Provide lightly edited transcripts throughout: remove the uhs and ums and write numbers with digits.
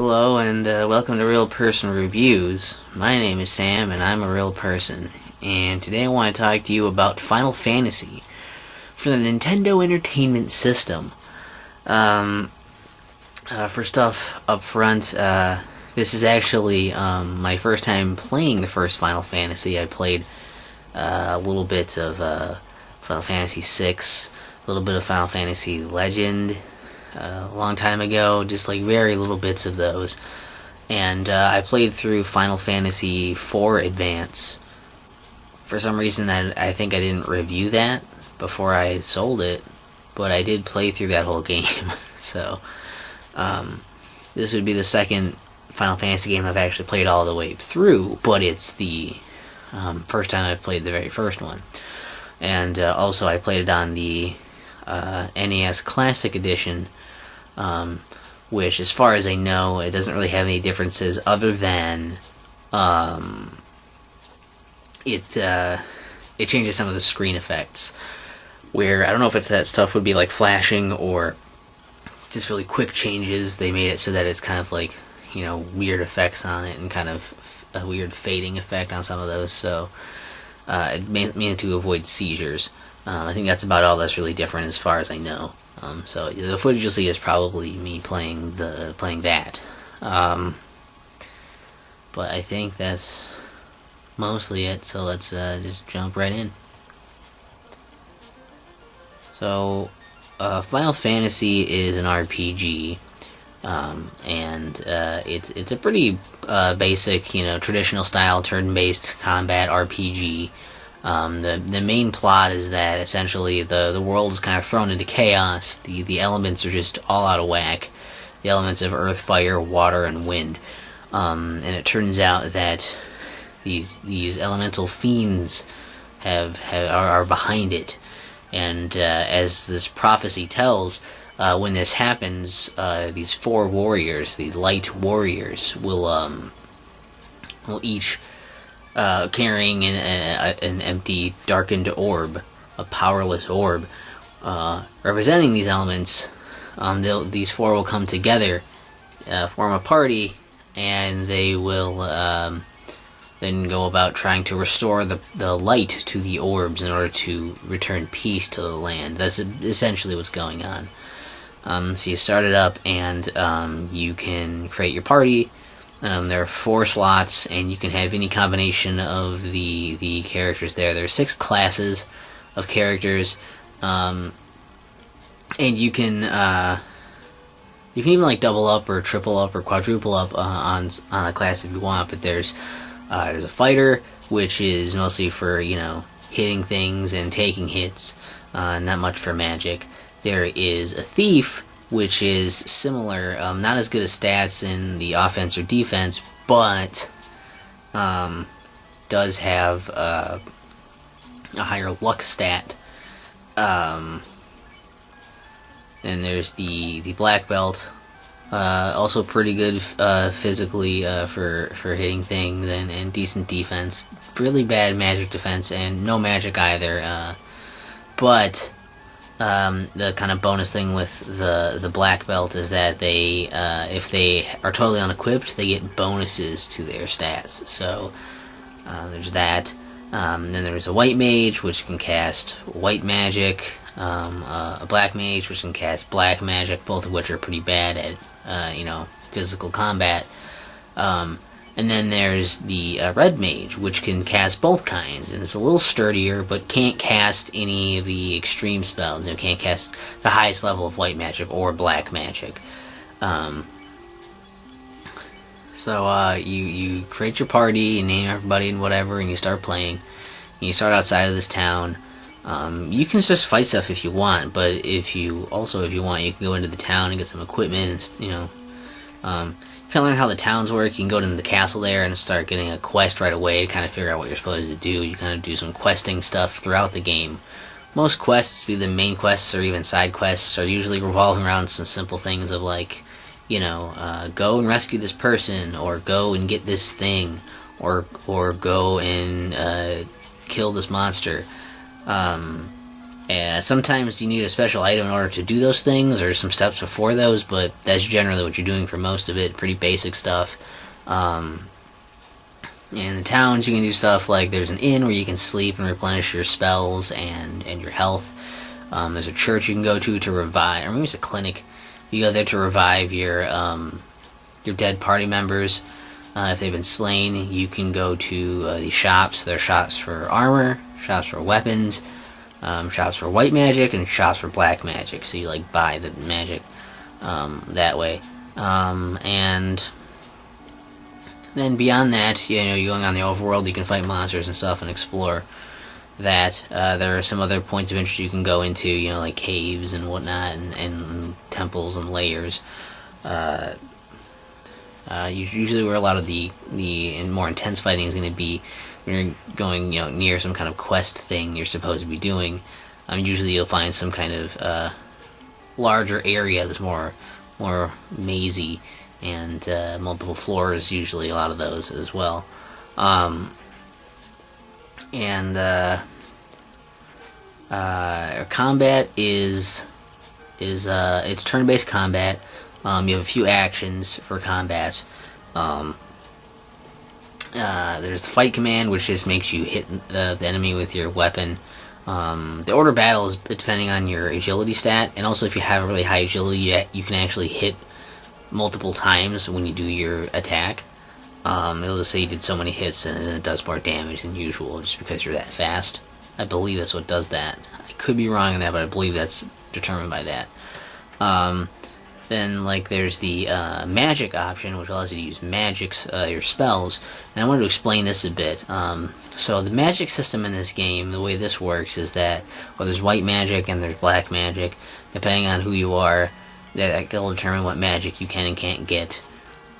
Hello and welcome to Real Person Reviews. My name is Sam and I'm a real person. And today I want to talk to you about Final Fantasy for the Nintendo Entertainment System. First off, up front, this is actually my first time playing the first Final Fantasy. I played a little bit of Final Fantasy VI, a little bit of Final Fantasy Legend, a long time ago, just like very little bits of those. And I played through Final Fantasy IV Advance. For some reason, I think I didn't review that before I sold it, but I did play through that whole game. So, this would be the second Final Fantasy game I've actually played all the way through, but it's the first time I've played the very first one. And also I played it on the NES Classic Edition, which, as far as I know, it doesn't really have any differences other than it changes some of the screen effects, where I don't know if it's that stuff would be like flashing or just really quick changes. They made it so that it's kind of like, you know, weird effects on it and kind of a weird fading effect on some of those, so mainly to avoid seizures. I think that's about all that's really different as far as I know. So the footage you'll see is probably me playing that. But I think that's mostly it, so let's just jump right in. So, Final Fantasy is an RPG, and it's a pretty basic, traditional style turn-based combat RPG. The main plot is that essentially the world is kind of thrown into chaos. The elements are just all out of whack. The elements of earth, fire, water, and wind. And it turns out that these elemental fiends are behind it. And as this prophecy tells, when this happens, these four warriors, the light warriors, will each carrying an empty, darkened orb, a powerless orb, representing these elements. These four will come together, form a party, and they will then go about trying to restore the light to the orbs in order to return peace to the land. That's essentially what's going on. So you start it up, and you can create your party. There are 4 slots, and you can have any combination of the characters there. There are 6 classes of characters, and you can even like double up or triple up or quadruple up on a class if you want. But there's a fighter, which is mostly for hitting things and taking hits, not much for magic. There is a thief, which is similar, not as good as stats in the offense or defense, but does have a higher luck stat. And there's the black belt, also pretty good physically for hitting things and decent defense. Really bad magic defense and no magic either. But the kind of bonus thing with the black belt is that they, if they are totally unequipped, they get bonuses to their stats. So there's that. Then there's a white mage, which can cast white magic. A black mage, which can cast black magic, both of which are pretty bad at physical combat. And then there's the red mage, which can cast both kinds, and it's a little sturdier, but can't cast any of the extreme spells. Can't cast the highest level of white magic or black magic. So you create your party, you name everybody and whatever, and you start playing. And you start outside of this town. You can just fight stuff if you want, but if you want, you can go into the town and get some equipment. And, you kind of learn how the towns work. You can go to the castle there and start getting a quest right away to kind of figure out what you're supposed to do. You kind of do some questing stuff throughout the game. Most quests, be the main quests or even side quests, are usually revolving around some simple things of like, go and rescue this person, or go and get this thing, or go and kill this monster. Sometimes you need a special item in order to do those things, or some steps before those, but that's generally what you're doing for most of it. Pretty basic stuff. In the towns, you can do stuff like there's an inn where you can sleep and replenish your spells and your health. There's a church you can go to revive, or maybe it's a clinic. You go there to revive your dead party members. If they've been slain, you can go to these shops. There are shops for armor, shops for weapons, shops for white magic, and shops for black magic. So you like buy the magic that way. And then beyond that, you're going on the overworld, you can fight monsters and stuff and explore that. There are some other points of interest you can go into, like caves and whatnot, and temples and layers. Usually where a lot of the more intense fighting is going to be when you're going, near some kind of quest thing you're supposed to be doing. Usually you'll find some kind of larger area that's more mazy, and multiple floors, usually a lot of those as well. Combat is it's turn-based combat. You have a few actions for combat. There's the fight command, which just makes you hit the enemy with your weapon. The order of battle is depending on your agility stat, and also if you have really high agility, you can actually hit multiple times when you do your attack. It'll just say you did so many hits and it does more damage than usual just because you're that fast. I believe that's what does that. I could be wrong on that, but I believe that's determined by that. Then there's the magic option, which allows you to use magics, your spells, and I wanted to explain this a bit. So the magic system in this game, the way this works is that there's white magic and there's black magic. Depending on who you are, that will determine what magic you can and can't get.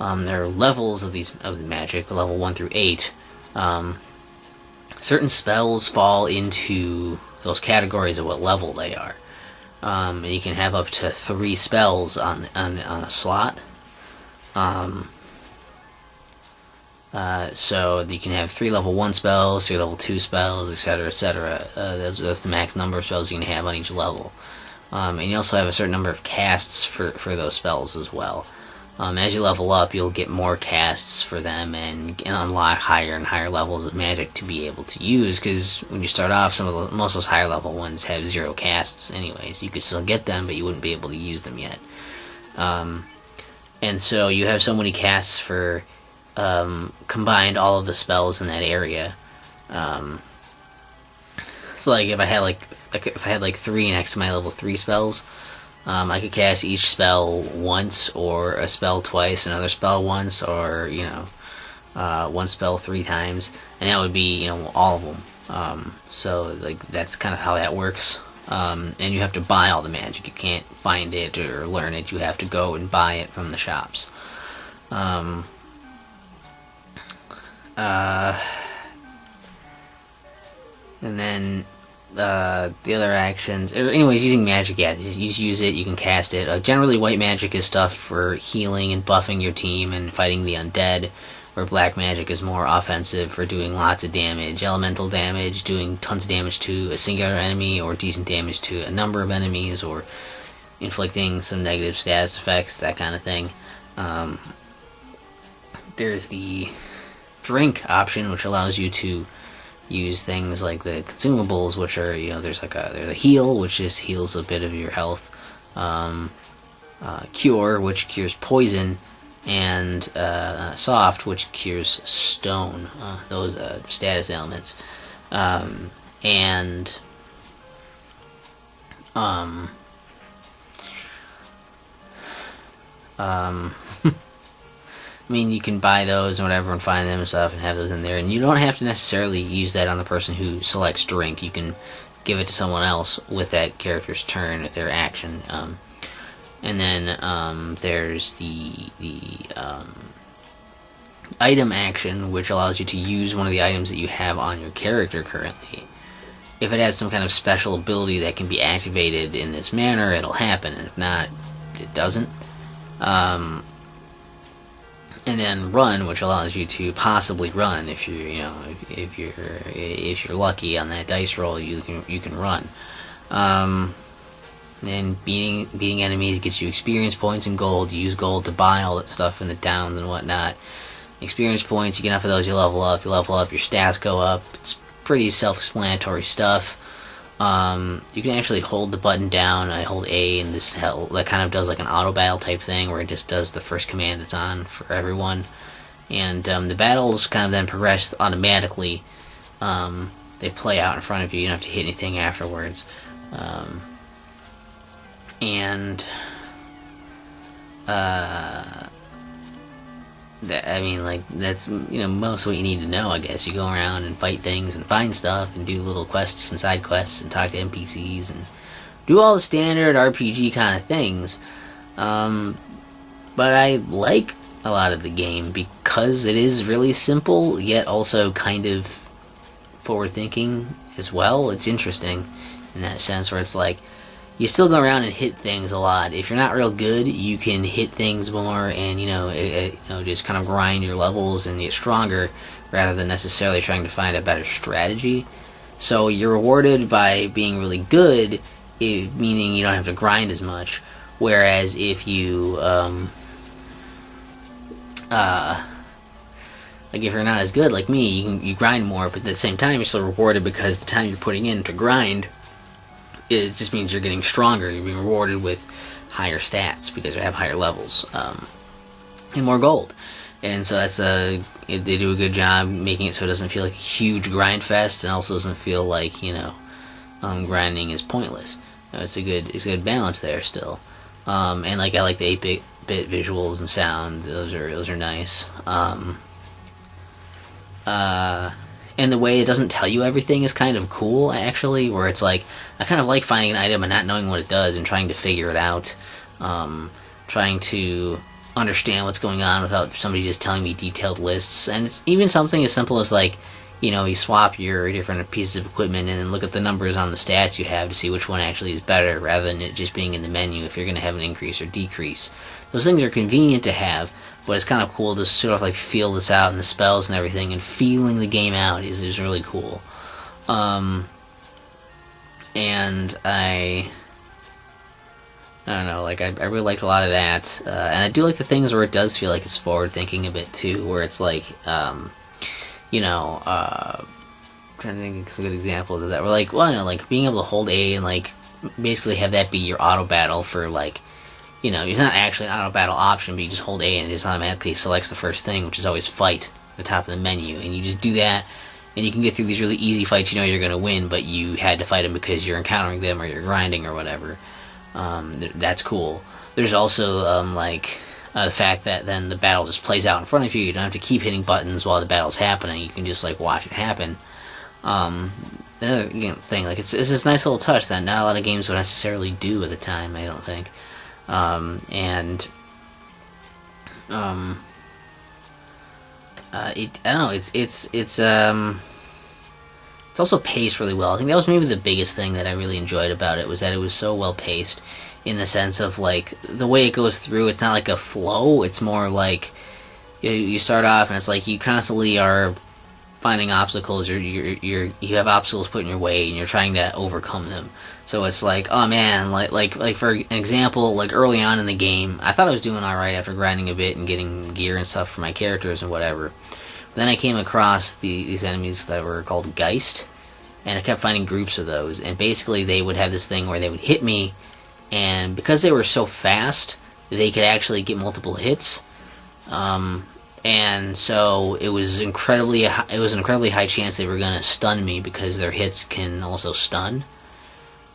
There are levels of the magic, level 1 through 8. Certain spells fall into those categories of what level they are. And you can have up to 3 spells on a slot. So you can have 3 level 1 spells, 3 level 2 spells, etc., etc. That's the max number of spells you can have on each level. And you also have a certain number of casts for those spells as well. As you level up, you'll get more casts for them and unlock higher and higher levels of magic to be able to use, because when you start off, most of those higher level ones have 0 casts anyways. You could still get them, but you wouldn't be able to use them yet. And so you have so many casts for combined all of the spells in that area. So if I had 3 next to my level 3 spells, I could cast each spell once, or a spell twice, another spell once, or one spell 3 times, and that would be all of them. So that's kind of how that works. And you have to buy all the magic. You can't find it or learn it. You have to go and buy it from the shops. And then the other actions, anyways, using magic, you just use it, you can cast it. Generally, white magic is stuff for healing and buffing your team and fighting the undead, where black magic is more offensive for doing lots of damage, elemental damage, doing tons of damage to a singular enemy, or decent damage to a number of enemies, or inflicting some negative status effects, that kind of thing. There's the drink option, which allows you to use things like the consumables, which are, there's a heal, which just heals a bit of your health, cure, which cures poison, and soft, which cures stone, those status ailments, I mean, you can buy those and whatever and find them and stuff and have those in there. And you don't have to necessarily use that on the person who selects drink. You can give it to someone else with that character's turn, with their action. And then there's the item action, which allows you to use one of the items that you have on your character currently. If it has some kind of special ability that can be activated in this manner, it'll happen. And if not, it doesn't. And then run, which allows you to possibly run if you're lucky on that dice roll. You can run. And beating enemies gets you experience points and gold. You use gold to buy all that stuff in the towns and whatnot. Experience points, you get enough of those, you level up, your stats go up. It's pretty self-explanatory stuff. You can actually hold the button down. I hold A, and that kind of does like an auto battle type thing where it just does the first command it's on for everyone. And the battles kind of then progress automatically. They play out in front of you. You don't have to hit anything afterwards. That's most of what you need to know. I guess you go around and fight things and find stuff and do little quests and side quests and talk to NPCs and do all the standard RPG kind of things. But I like a lot of the game because it is really simple, yet also kind of forward-thinking as well. It's interesting in that sense where it's like you still go around and hit things a lot. If you're not real good, you can hit things more and just kind of grind your levels and get stronger rather than necessarily trying to find a better strategy. So you're rewarded by being really good, meaning you don't have to grind as much. Whereas if you if you're not as good like me, you grind more, but at the same time you're still rewarded because the time you're putting in to grind just means you're getting stronger. You're being rewarded with higher stats because you have higher levels and more gold. And so they do a good job making it so it doesn't feel like a huge grind fest, and also doesn't feel like grinding is pointless. It's a good balance there still. And I like the 8-bit visuals and sound. Those are nice. And the way it doesn't tell you everything is kind of cool, actually, where it's like, I kind of like finding an item and not knowing what it does and trying to figure it out, trying to understand what's going on without somebody just telling me detailed lists. And it's even something as simple as you swap your different pieces of equipment and then look at the numbers on the stats you have to see which one actually is better, rather than it just being in the menu if you're going to have an increase or decrease. Those things are convenient to have, but it's kind of cool to sort of feel this out and the spells and everything, and feeling the game out is really cool. And I don't know, I really liked a lot of that, and I do like the things where it does feel like it's forward thinking a bit too, where it's trying to think of some good examples of that. Where being able to hold A and basically have that be your auto battle for it's not actually an auto battle option, but you just hold A and it just automatically selects the first thing, which is always fight at the top of the menu, and you just do that, and you can get through these really easy fights you're going to win, but you had to fight them because you're encountering them or you're grinding or whatever. That's cool. There's also the fact that then the battle just plays out in front of you. You don't have to keep hitting buttons while the battle's happening. You can just watch it happen. Another thing, it's this nice little touch that not a lot of games would necessarily do at the time, I don't think. I don't know. It's also paced really well. I think that was maybe the biggest thing that I really enjoyed about it, was that it was so well paced, in the sense of the way it goes through. It's not like a flow. It's more you start off and it's you constantly are finding obstacles, or you have obstacles put in your way and you're trying to overcome them. So it's oh man, for an example, early on in the game, I thought I was doing alright after grinding a bit and getting gear and stuff for my characters and whatever. But then I came across these enemies that were called Geist, and I kept finding groups of those, and basically they would have this thing where they would hit me, and because they were so fast, they could actually get multiple hits. And so it was an incredibly high chance they were going to stun me, because their hits can also stun.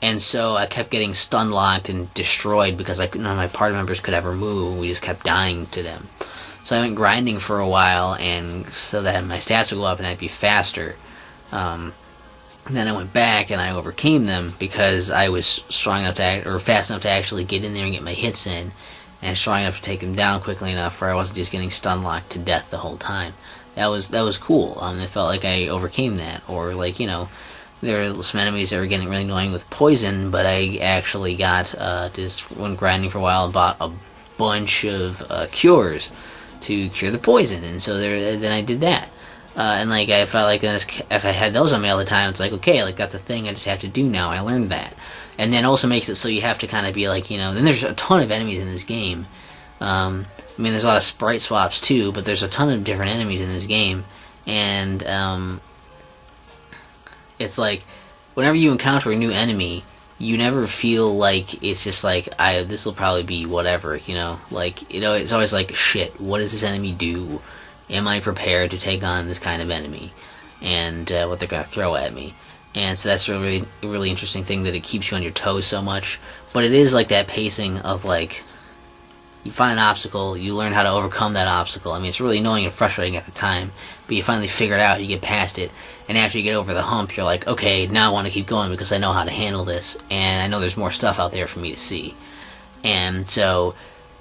And so I kept getting stun locked and destroyed because none of my party members could ever move, and we just kept dying to them. So I went grinding for a while, and so that my stats would go up and I'd be faster. And then I went back and I overcame them because I was strong enough or fast enough to actually get in there and get my hits in, and strong enough to take them down quickly enough where I wasn't just getting stun locked to death the whole time. That was cool. It felt like I overcame that. Or there were some enemies that were getting really annoying with poison, but I actually just went grinding for a while and bought a bunch of cures to cure the poison, and so then I did that. And I felt if I had those on me all the time, it's okay, that's a thing I just have to do now. I learned that. and then also makes it so you have to kind of be like, then there's a ton of enemies in this game. I mean, there's a lot of sprite swaps too, but there's a ton of different enemies in this game, and it's like whenever you encounter a new enemy, you never feel like it's just like this will probably be whatever, it's always like, shit, what does this enemy do? Am I prepared to take on this kind of enemy, and what they're gonna throw at me? And so that's really really interesting thing, that it keeps you on your toes so much. But it is like that pacing of like, you find an obstacle, you learn how to overcome that obstacle. I mean, it's really annoying and frustrating at the time, but you finally figure it out, you get past it, and after you get over the hump, you're like, okay, now I want to keep going because I know how to handle this, and I know there's more stuff out there for me to see. And so,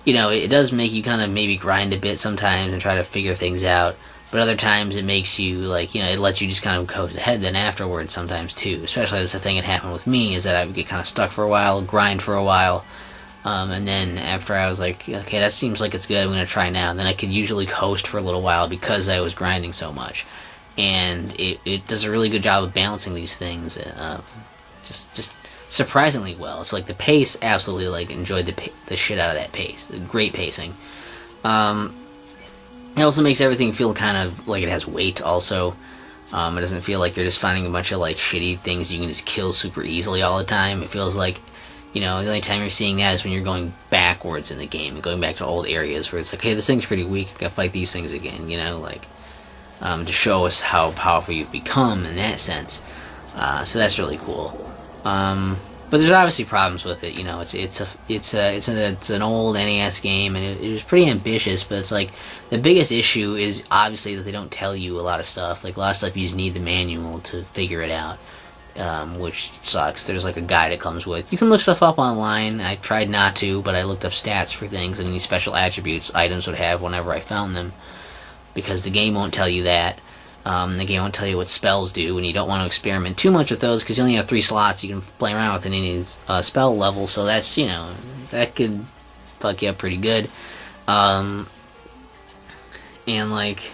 it does make you kind of maybe grind a bit sometimes and try to figure things out, but other times it makes you, like, it lets you just kind of go ahead then afterwards sometimes too. Especially that's the thing that happened with me, is that I would get kind of stuck for a while, grind for a while, and then after I was like, okay, that seems like it's good, I'm going to try now. And then I could usually coast for a little while because I was grinding so much. And it does a really good job of balancing these things, just surprisingly well. So like the pace, absolutely, like, enjoyed the shit out of that pace. Great pacing. It also makes everything feel kind of like it has weight also. It doesn't feel like you're just finding a bunch of like shitty things you can just kill super easily all the time. It feels like, the only time you're seeing that is when you're going backwards in the game and going back to old areas where it's like, hey, this thing's pretty weak, I gotta fight these things again, to show us how powerful you've become in that sense. So that's really cool. But there's obviously problems with it. It's an old NES game, and it was pretty ambitious. But it's like the biggest issue is obviously that they don't tell you a lot of stuff. Like a lot of stuff, you just need the manual to figure it out. Which sucks. There's like a guide it comes with. You can look stuff up online. I tried not to, but I looked up stats for things and any special attributes items would have whenever I found them, because the game won't tell you that. The game won't tell you what spells do, and you don't want to experiment too much with those because you only have 3 slots you can play around with in any spell level. So that's, that could fuck you up pretty good. And like,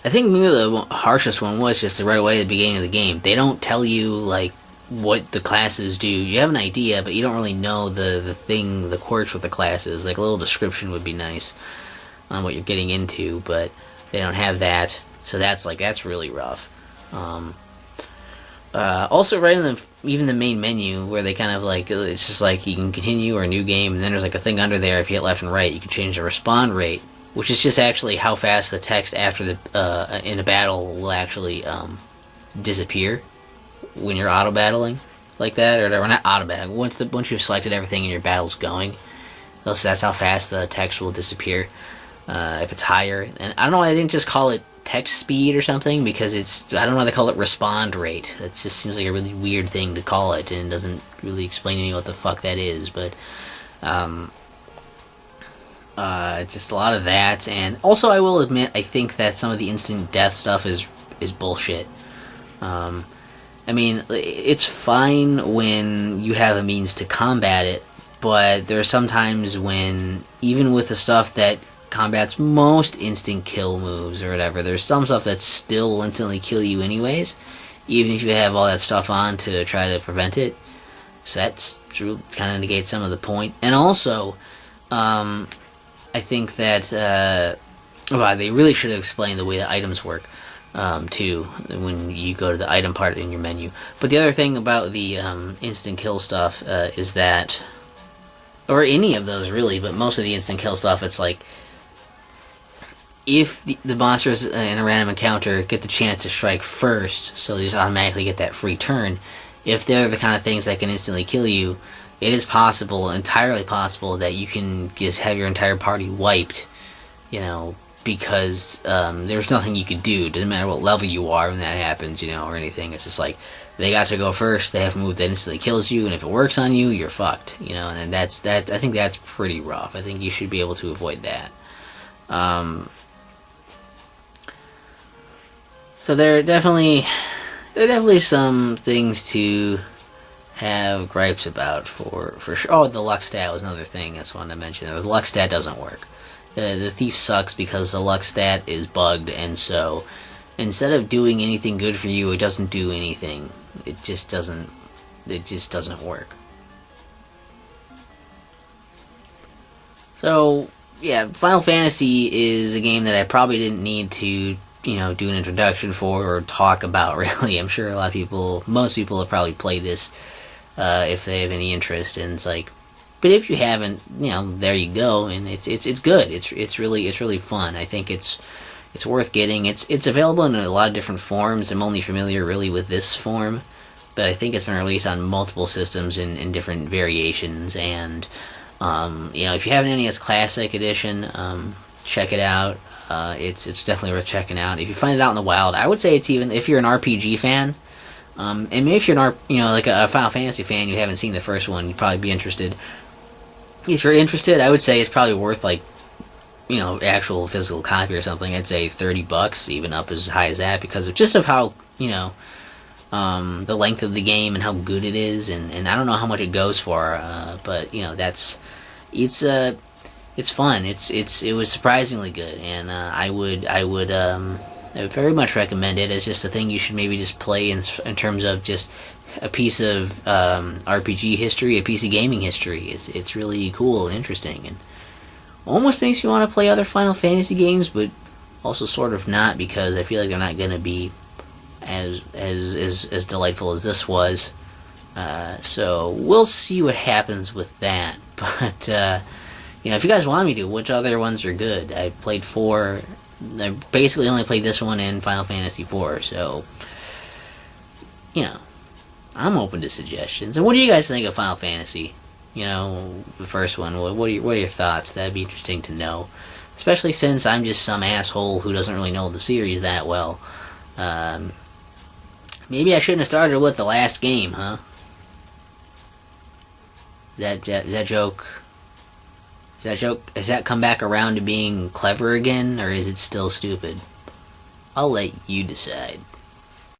I think maybe the harshest one was just right away at the beginning of the game. They don't tell you, like, what the classes do. You have an idea, but you don't really know the quirks with the classes. Like, a little description would be nice on what you're getting into, but they don't have that. So that's really rough. Also, right in even the main menu, where they kind of like, it's just like you can continue or new game, and then there's like a thing under there. If you hit left and right, you can change the respawn rate, which is just actually how fast the text after the in a battle will actually disappear when you're auto battling like that, or not auto battling. Once you've selected everything and your battle's going, that's how fast the text will disappear if it's higher. And I don't know why they didn't just call it text speed or something, because I don't know why they call it respond rate. That just seems like a really weird thing to call it, and doesn't really explain to me what the fuck that is. But just a lot of that. And also, I will admit, I think that some of the instant death stuff is bullshit. I mean, it's fine when you have a means to combat it, but there are some times when, even with the stuff that combats most instant kill moves or whatever, there's some stuff that still will instantly kill you anyways, even if you have all that stuff on to try to prevent it. So that's true, kind of negates some of the point. And also, I think that they really should have explained the way the items work too, when you go to the item part in your menu. But the other thing about the instant kill stuff is that, or any of those really, but most of the instant kill stuff, it's like, if the monsters in a random encounter get the chance to strike first, so they just automatically get that free turn, if they're the kind of things that can instantly kill you, it is possible, entirely possible, that you can just have your entire party wiped, because there's nothing you can do. Doesn't matter what level you are when that happens, or anything. It's just like, they got to go first, they have a move that instantly kills you, and if it works on you, you're fucked, and that's I think that's pretty rough. I think you should be able to avoid that. So there are definitely some things to have gripes about for sure. Oh, the luck stat was another thing that's one to mention. The luck stat doesn't work. The thief sucks because the luck stat is bugged, and so instead of doing anything good for you, it doesn't do anything. It just doesn't work. So, yeah, Final Fantasy is a game that I probably didn't need to, do an introduction for or talk about, really. I'm sure a lot of people, most people have probably played this if they have any interest, and it's like, but if you haven't, there you go, and it's good. It's really fun. I think it's worth getting. It's available in a lot of different forms. I'm only familiar really with this form, but I think it's been released on multiple systems in different variations. And if you have an NES Classic Edition, check it out. It's definitely worth checking out. If you find it out in the wild, I would say it's even if you're an RPG fan. And maybe if you're like a Final Fantasy fan, you haven't seen the first one, you'd probably be interested. If you're interested, I would say it's probably worth like, actual physical copy or something. I'd say $30, even up as high as that, because of just of how the length of the game and how good it is, and I don't know how much it goes for, but it's fun. It was surprisingly good, and I would very much recommend it as just a thing you should maybe just play in terms of just a piece of RPG history, a piece of gaming history. It's really cool and interesting, and almost makes me want to play other Final Fantasy games, but also sort of not, because I feel like they're not going to be as delightful as this was. So we'll see what happens with that. But if you guys want me to, which other ones are good? I played 4. I basically only played this one and Final Fantasy 4, so I'm open to suggestions. And what do you guys think of Final Fantasy? The first one. What are your thoughts? That'd be interesting to know, especially since I'm just some asshole who doesn't really know the series that well. Maybe I shouldn't have started with the last game, huh? Is that joke? Has that come back around to being clever again, or is it still stupid? I'll let you decide.